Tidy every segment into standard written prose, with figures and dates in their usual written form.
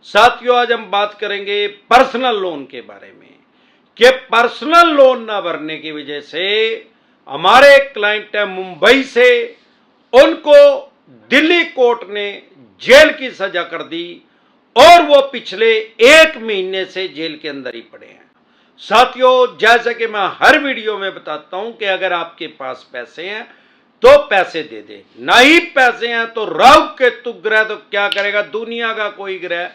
साथियों, आज हम बात करेंगे पर्सनल लोन के बारे में कि पर्सनल लोन ना भरने की वजह से हमारे एक क्लाइंट है मुंबई से, उनको दिल्ली कोर्ट ने जेल की सजा कर दी और वो पिछले 1 महीने से जेल के अंदर ही पड़े हैं। साथियों, जैसा कि मैं हर वीडियो में बताता हूं कि अगर आपके पास पैसे हैं तो पैसे दे दे, नहीं पैसे हैं तो राहु केतु ग्रह तो क्या करेगा, दुनिया का कोई ग्रह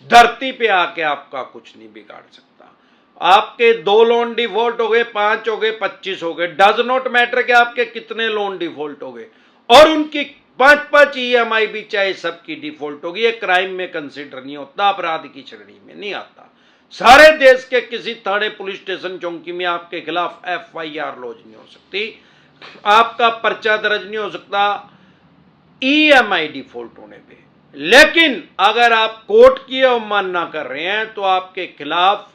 धरती पे आके आपका कुछ नहीं बिगाड़ सकता। आपके 2 लोन डिफॉल्ट हो गए, 5 हो गए, 25 हो गए, डज नॉट मैटर कि आपके कितने लोन डिफॉल्ट हो गए, और उनकी 5-5 EMI भी चाहे सबकी डिफॉल्ट होगी, ये क्राइम में कंसिडर नहीं होता, अपराध की श्रेणी में नहीं आता। सारे देश के किसी थाने, पुलिस स्टेशन, चौकी में आपके खिलाफ FIR लॉन्च नहीं हो सकती, आपका पर्चा दर्ज नहीं हो सकता EMI डिफॉल्ट होने पे। लेकिन अगर आप कोर्ट की अवमानना कर रहे हैं तो आपके खिलाफ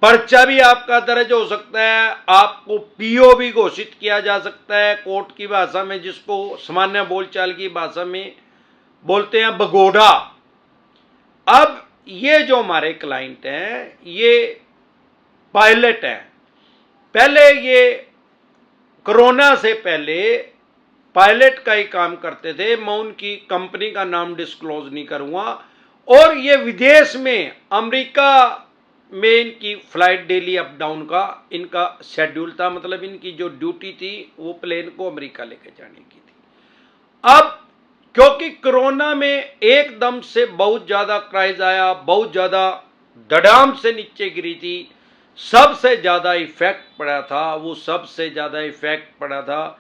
पर्चा भी आपका दर्ज हो सकता है, आपको PO भी घोषित किया जा सकता है कोर्ट की भाषा में, जिसको सामान्य बोलचाल की भाषा में बोलते हैं बगोड़ा। अब ये जो हमारे क्लाइंट हैं ये पायलट हैं, पहले ये कोरोना से पहले पायलट का ही काम करते थे, मैं उनकी कंपनी का नाम डिस्क्लोज नहीं करूंगा, और ये विदेश में अमेरिका में इनकी फ्लाइट डेली अप डाउन का इनका शेड्यूल था, मतलब इनकी जो ड्यूटी थी वो प्लेन को अमेरिका लेके जाने की थी। अब क्योंकि कोरोना में एकदम से बहुत ज्यादा क्राइज आया, बहुत ज्यादा धड़ाम से नीचे गिरी थी, सबसे ज्यादा इफेक्ट पड़ा था, वो सबसे ज्यादा इफेक्ट पड़ा था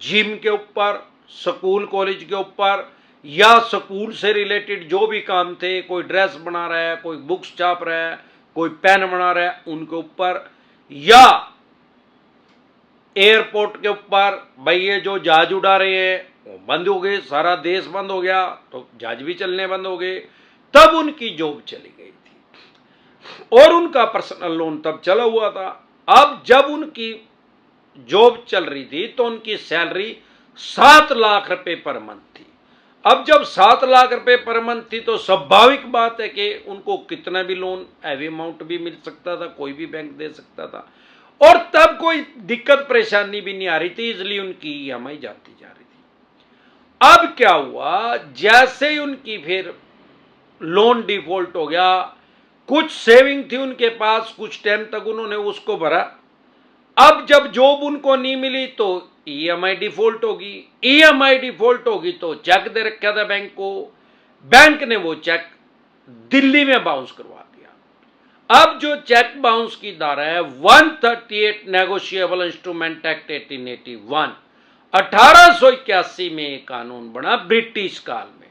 जिम के ऊपर, स्कूल कॉलेज के ऊपर, या स्कूल से रिलेटेड जो भी काम थे, कोई ड्रेस बना रहा है, कोई बुक्स छाप रहा है, कोई पेन बना रहा है उनके ऊपर, या एयरपोर्ट के ऊपर भाई ये जो जहाज उड़ा रहे हैं वो बंद हो गए, सारा देश बंद हो गया तो जहाज भी चलने बंद हो गए, तब उनकी जॉब चली गई थी और उनका पर्सनल लोन तब चला हुआ था। अब जब उनकी जॉब चल रही थी तो उनकी सैलरी 7 लाख रुपए पर मंथ थी। अब जब 7 लाख रुपए पर मंथ थी तो स्वाभाविक बात है कि उनको कितना भी लोन, हैवी अमाउंट भी मिल सकता था, कोई भी बैंक दे सकता था, और तब कोई दिक्कत परेशानी भी नहीं आ रही थी, इसलिए उनकी EMI जाती जा रही थी। अब क्या हुआ, जैसे ही उनकी फिर लोन डिफॉल्ट हो गया, कुछ सेविंग थी उनके पास, कुछ टाइम तक उन्होंने उसको भरा। अब जब जॉब उनको नहीं मिली तो EMI डिफॉल्ट होगी, EMI डिफॉल्ट होगी तो चेक दे रखा था बैंक को, बैंक ने वो चेक दिल्ली में बाउंस करवा दिया। अब जो चेक बाउंस की धारा है 138 नेगोशिएबल इंस्ट्रूमेंट एक्ट 1881, 1881 में एक कानून बना ब्रिटिश काल में,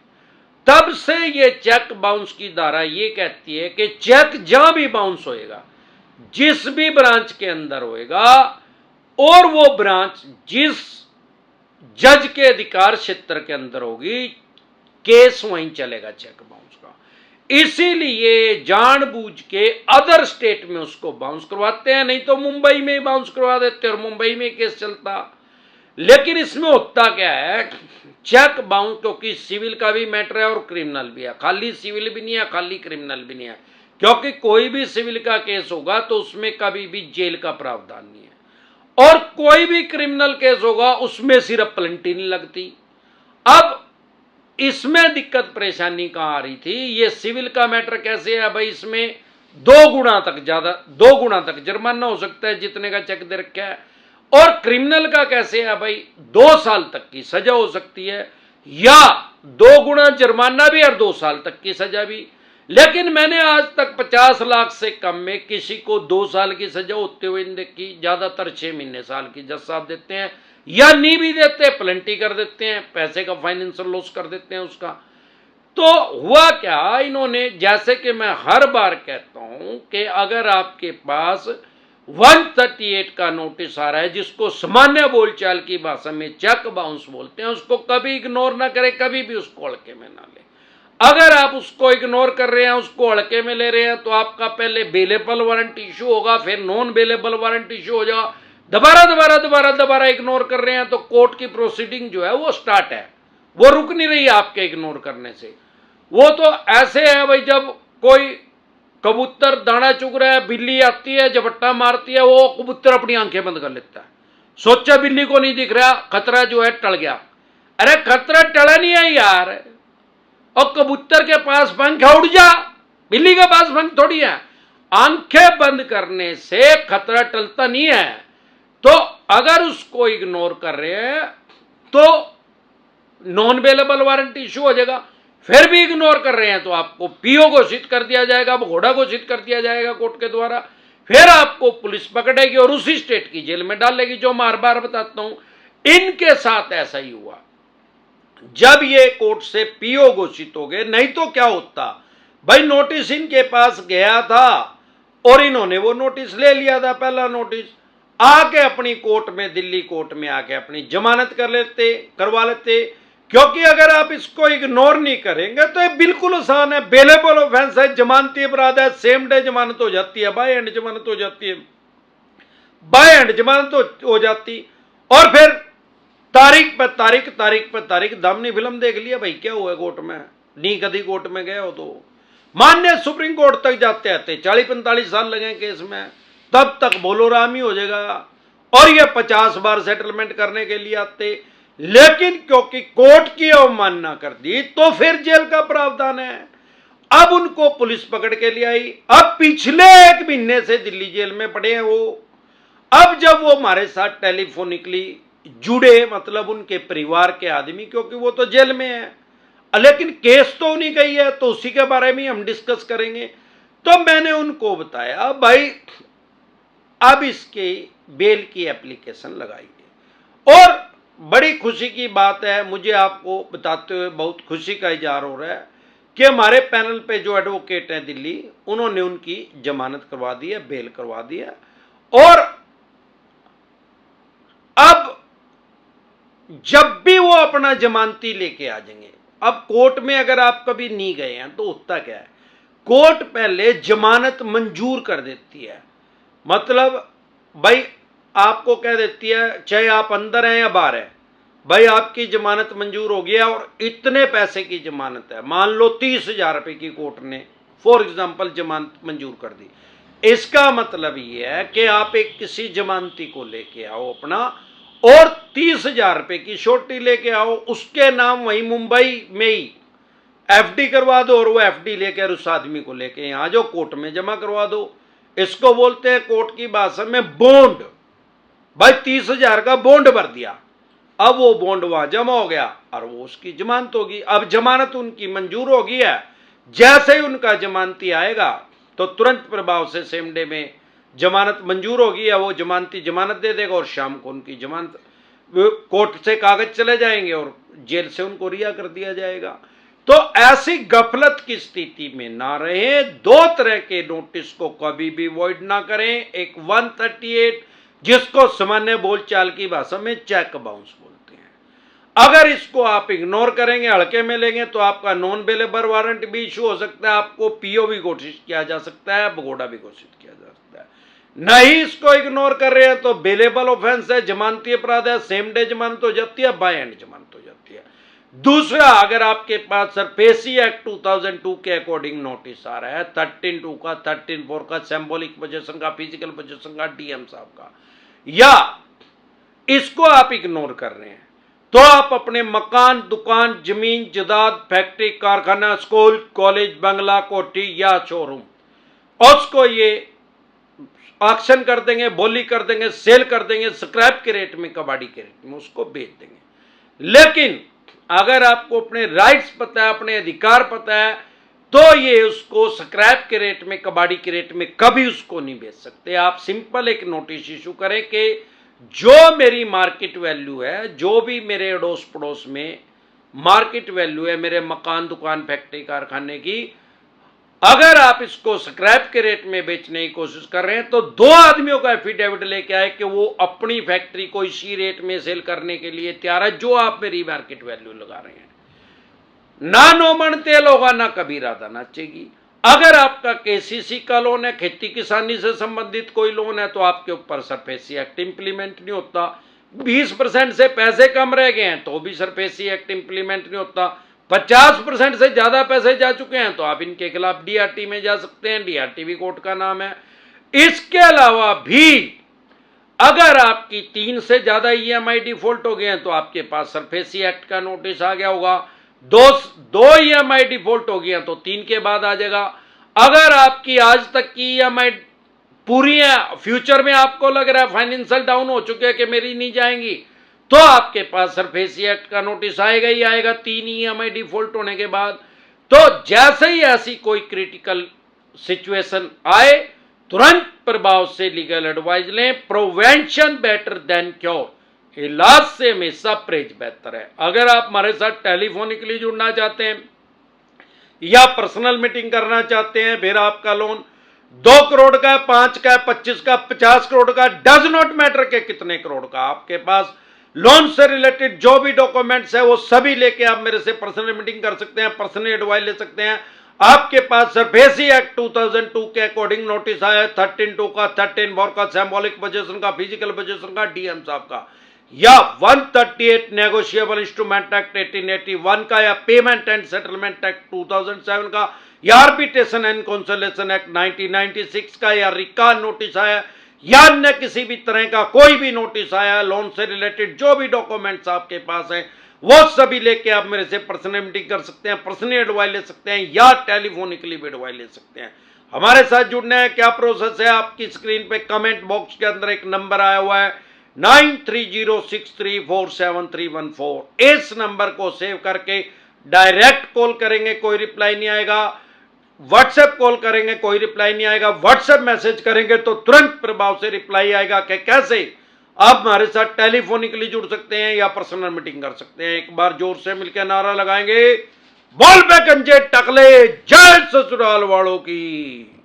तब से ये चेक बाउंस की धारा ये कहती है कि चेक जहां भी बाउंस होएगा, जिस भी ब्रांच के अंदर होएगा, और वो ब्रांच जिस जज के अधिकार क्षेत्र के अंदर होगी, केस वहीं चलेगा चेक बाउंस का। इसीलिए जानबूझ के अदर स्टेट में उसको बाउंस करवाते हैं, नहीं तो मुंबई में बाउंस करवा देते और मुंबई में केस चलता। लेकिन इसमें होता क्या है, चेक बाउंस क्योंकि सिविल का भी मैटर है और क्रिमिनल भी है, खाली सिविल भी नहीं है, खाली क्रिमिनल भी नहीं है, क्योंकि कोई भी सिविल का केस होगा तो उसमें कभी भी जेल का प्रावधान नहीं है, और कोई भी क्रिमिनल केस होगा उसमें सिर्फ पेनल्टी नहीं लगती। अब इसमें दिक्कत परेशानी कहां आ रही थी, ये सिविल का मैटर कैसे है भाई, इसमें 2 गुना तक जुर्माना हो सकता है जितने का चेक दे रखा है, और क्रिमिनल का कैसे है भाई, 2 साल तक की सजा हो सकती है, या 2 गुना जुर्माना भी और 2 साल तक की सजा भी। लेकिन मैंने आज तक 50 लाख से कम में किसी को 2 साल की सजा होते हुए नहीं देखी, ज्यादातर 6 महीने साल की जज साहब देते हैं, या नहीं भी देते पेनल्टी कर देते हैं, पैसे का फाइनेंशियल लॉस कर देते हैं उसका। तो हुआ क्या, इन्होंने, जैसे कि मैं हर बार कहता हूं कि अगर आपके पास 138 का नोटिस आ रहा है, जिसको सामान्य बोलचाल की भाषा में चेक बाउंस बोलते हैं, उसको कभी इग्नोर ना करें, कभी भी उसको हल्के में ना ले। अगर आप उसको इग्नोर कर रहे हैं, उसको हल्के में ले रहे हैं, तो आपका पहले बेलेबल वारंट इशू होगा, फिर नॉन बेलेबल वारंट इशू हो जाएगा, दोबारा इग्नोर कर रहे हैं तो कोर्ट की प्रोसीडिंग जो है वो स्टार्ट है, वो रुक नहीं रही आपके इग्नोर करने से, वो तो ऐसे है भाई, जब कोई कबूतर दाना चुग रहा है, बिल्ली आती है झपट्टा मारती है, वो कबूतर अपनी आंखें बंद कर लेता है, सोचा बिल्ली को नहीं दिख रहा, खतरा जो है टल गया। अरे खतरा टला नहीं है यार, और कबूतर के पास पंख है, उड़ जा, बिल्ली के पास पंख थोड़ी है। आंखें बंद करने से खतरा टलता नहीं है। तो अगर उसको इग्नोर कर रहे हैं तो नॉन अवेलेबल वारंट इश्यू हो जाएगा। फिर भी इग्नोर कर रहे हैं तो आपको पीओ घोषित कर दिया जाएगा, घोड़ा घोषित कर दिया जाएगा कोर्ट के द्वारा। फिर आपको पुलिस पकड़ेगी और उसी स्टेट की जेल में डालेगी, जो मैं हर बार बताता हूं। इनके साथ ऐसा ही हुआ, जब ये कोर्ट से पीओ घोषित हो गए। नहीं तो क्या होता भाई, नोटिस इनके पास गया था और इन्होंने वो नोटिस ले लिया था, पहला नोटिस, आके अपनी कोर्ट में, दिल्ली कोर्ट में आके अपनी जमानत करवा लेते। क्योंकि अगर आप इसको इग्नोर नहीं करेंगे तो ये बिल्कुल आसान है, बेलेबल ऑफेंस है, जमानती अपराध है, सेम डे जमानत हो जाती है, बाय एंड जमानत हो जाती है, बाय एंड जमानत हो जाती। और फिर तारीख पे तारीख दम नहीं फिल्म देख लिया भाई, क्या हुआ कोर्ट में, नहीं कभी कोर्ट में गए हो तो मान्य सुप्रीम कोर्ट तक जाते आते 40-45 साल लगे केस में, तब तक बोलो राम ही हो जाएगा। और ये 50 बार सेटलमेंट करने के लिए आते, लेकिन क्योंकि कोर्ट की अवमानना कर दी तो फिर जेल का प्रावधान है। अब उनको पुलिस पकड़ के ले आई, अब पिछले 1 महीने से दिल्ली जेल में पड़े हैं वो। अब जब वो हमारे साथ टेलीफोनिकली जुड़े, मतलब उनके परिवार के आदमी, क्योंकि वो तो जेल में है, लेकिन केस तो उन्हीं का ही है, तो उसी के बारे में हम डिस्कस करेंगे। तो मैंने उनको बताया भाई अब इसके बेल की एप्लीकेशन लगाइए। और बड़ी खुशी की बात है, मुझे आपको बताते हुए बहुत खुशी का इजहार हो रहा है कि हमारे पैनल पे जो एडवोकेट हैं दिल्ली, उन्होंने उनकी जमानत करवा दी है, बेल करवा दी है। और अब जब भी वो अपना जमानती लेके आ जाएंगे, अब कोर्ट में अगर आप कभी नहीं गए हैं तो होता क्या है, कोर्ट पहले जमानत मंजूर कर देती है। मतलब भाई आपको कह देती है, चाहे आप अंदर हैं या बाहर हैं, भाई आपकी जमानत मंजूर हो गया और इतने पैसे की जमानत है, मान लो 30,000 रुपए की कोर्ट ने फॉर एग्जांपल जमानत मंजूर कर दी। इसका मतलब ये है कि आप एक किसी जमानती को लेके आओ अपना, और 30,000 रुपए की छोटी लेके आओ, उसके नाम वहीं मुंबई में ही एफडी करवा दो, और वो एफडी लेकर उस आदमी को लेके यहां जो कोर्ट में जमा करवा दो। इसको बोलते हैं कोर्ट की भाषा में बॉन्ड। भाई 30,000 का बॉन्ड भर दिया, अब वो बॉन्ड वहां जमा हो गया और वो उसकी जमानत होगी। अब जमानत उनकी मंजूर हो गई है, जैसे ही उनका जमानती आएगा तो तुरंत प्रभाव से सेम डे में जमानत मंजूर होगी, या वो जमानती जमानत दे देगा और शाम को उनकी जमानत, कोर्ट से कागज चले जाएंगे और जेल से उनको रिहा कर दिया जाएगा। तो ऐसी गफलत की स्थिति में ना रहे, 2 तरह के नोटिस को कभी भी वॉइड ना करें। एक 138 जिसको सामान्य बोलचाल की भाषा में चेक बाउंस बोलते हैं, अगर इसको आप इग्नोर करेंगे, हल्के में लेंगे, तो आपका नॉन अवेलेबल वारंट भी इशू हो सकता है, आपको पीओ भी घोषित किया जा सकता है, भगोड़ा भी घोषित किया जा सकता है। नहीं इसको इग्नोर कर रहे हैं तो बेलेबल ऑफेंस है, जमानती अपराध है, सेम डे जमानत हो जाती है, बाय एंड जमानत हो जाती है। दूसरा, अगर आपके पास सरफेसी एक्ट 2002 के अकॉर्डिंग नोटिस आ रहा है, 13(2) का, 13(4) का, सिंबॉलिक पोजेशन का, फिजिकल पोजेशन का, डीएम साहब का, या इसको आप इग्नोर कर रहे हैं, तो आप अपने मकान, दुकान, जमीन, जायदाद, फैक्ट्री, कारखाना, स्कूल, कॉलेज, बंगला, कोठी या शोरूम, उसको ये ऑक्शन कर देंगे, बोली कर देंगे, सेल कर देंगे, स्क्रैप के रेट में, कबाड़ी के रेट में उसको बेच देंगे। लेकिन अगर आपको अपने राइट्स पता है, अपने अधिकार पता है, तो ये उसको स्क्रैप के रेट में, कबाड़ी के रेट में कभी उसको नहीं बेच सकते। आप सिंपल एक नोटिस इशू करें कि जो मेरी मार्केट वैल्यू है, जो भी मेरे अड़ोस पड़ोस में मार्केट वैल्यू है मेरे मकान, दुकान, फैक्ट्री, कारखाने की, अगर आप इसको स्क्रैप के रेट में बेचने की कोशिश कर रहे हैं तो 2 आदमियों का एफिडेविट लेके आए कि वो अपनी फैक्ट्री को इसी रेट में सेल करने के लिए तैयार है जो आप मेरी मार्केट वैल्यू लगा रहे हैं। ना नोमन तेल होगा, ना कभी राधा नाचेगी। अगर आपका केसीसी का लोन है, खेती किसानी से संबंधित कोई लोन है, तो आपके ऊपर सरफेसी एक्ट इंप्लीमेंट नहीं होता। 20% से पैसे कम रह गए हैं तो भी सरफेसी एक्ट इंप्लीमेंट नहीं होता। 50% से ज्यादा पैसे जा चुके हैं तो आप इनके खिलाफ डीआरटी में जा सकते हैं, डीआरटी भी कोर्ट का नाम है। इसके अलावा भी अगर आपकी 3 से ज्यादा ईएमआई डिफॉल्ट हो गए हैं तो आपके पास सरफेसी एक्ट का नोटिस आ गया होगा। दो ईएमआई डिफॉल्ट हो गई हैं तो 3 के बाद आ जाएगा। अगर आपकी आज तक की ईएमआई पूरी है, फ्यूचर में आपको लग रहा है फाइनेंशियल डाउन हो चुके हैं कि मेरी नहीं जाएंगी, तो आपके पास सरफेसी एक्ट का नोटिस आएगा ही आएगा 3 ईएमआई डिफॉल्ट होने के बाद। तो जैसे ही ऐसी कोई क्रिटिकल सिचुएशन आए तुरंत प्रभाव से लीगल एडवाइस लें। प्रिवेंशन बेटर देन क्योर, इलाज से हमेशा परहेज बेहतर है। अगर आप हमारे साथ टेलीफोनिकली जुड़ना चाहते हैं या पर्सनल मीटिंग करना चाहते हैं, फिर आपका लोन 2 करोड़ का, 5 का, 25 का, 50 करोड़ का, डज नॉट मैटर के कितने करोड़ का, आपके पास लोन से रिलेटेड जो भी डॉक्यूमेंट्स है वो सभी लेके आप मेरे से पर्सनल मीटिंग कर सकते हैं, पर्सनल एडवाइस ले सकते हैं। आपके पास सरफेसी एक्ट 2002 के अकॉर्डिंग नोटिस आया 13(2) का, 13(4) का, सिंबॉलिक पोजीशन का, फिजिकल पोजीशन का, डीएम साहब का, या 138 नेगोशिएबल इंस्ट्रूमेंट एक्ट 1881 का, या पेमेंट एंड सेटलमेंट एक्ट 2007 का, या आर्बिट्रेशन एंड कंसोलिडेशन एक्ट 1996 का, या रिका नोटिस आया, या अन्य किसी भी तरह का कोई भी नोटिस आया लोन से रिलेटेड, जो भी डॉक्यूमेंट्स आपके पास हैं वो सभी लेके आप मेरे से पर्सनल मीटिंग कर सकते हैं, पर्सनल एडवाइस ले सकते हैं, या टेलीफोनिकली भी एडवाइस ले सकते हैं। हमारे साथ जुड़ने है क्या प्रोसेस है, आपकी स्क्रीन पे कमेंट बॉक्स के अंदर एक नंबर आया हुआ है 9306347314। इस नंबर को सेव करके डायरेक्ट कॉल करेंगे, कोई रिप्लाई नहीं आएगा। व्हाट्सएप कॉल करेंगे, कोई रिप्लाई नहीं आएगा। व्हाट्सएप मैसेज करेंगे तो तुरंत प्रभाव से रिप्लाई आएगा कि कैसे आप हमारे साथ टेलीफोनिकली जुड़ सकते हैं या पर्सनल मीटिंग कर सकते हैं। एक बार जोर से मिलकर नारा लगाएंगे, बोल पे गंजे टकले, जय ससुराल वालों की।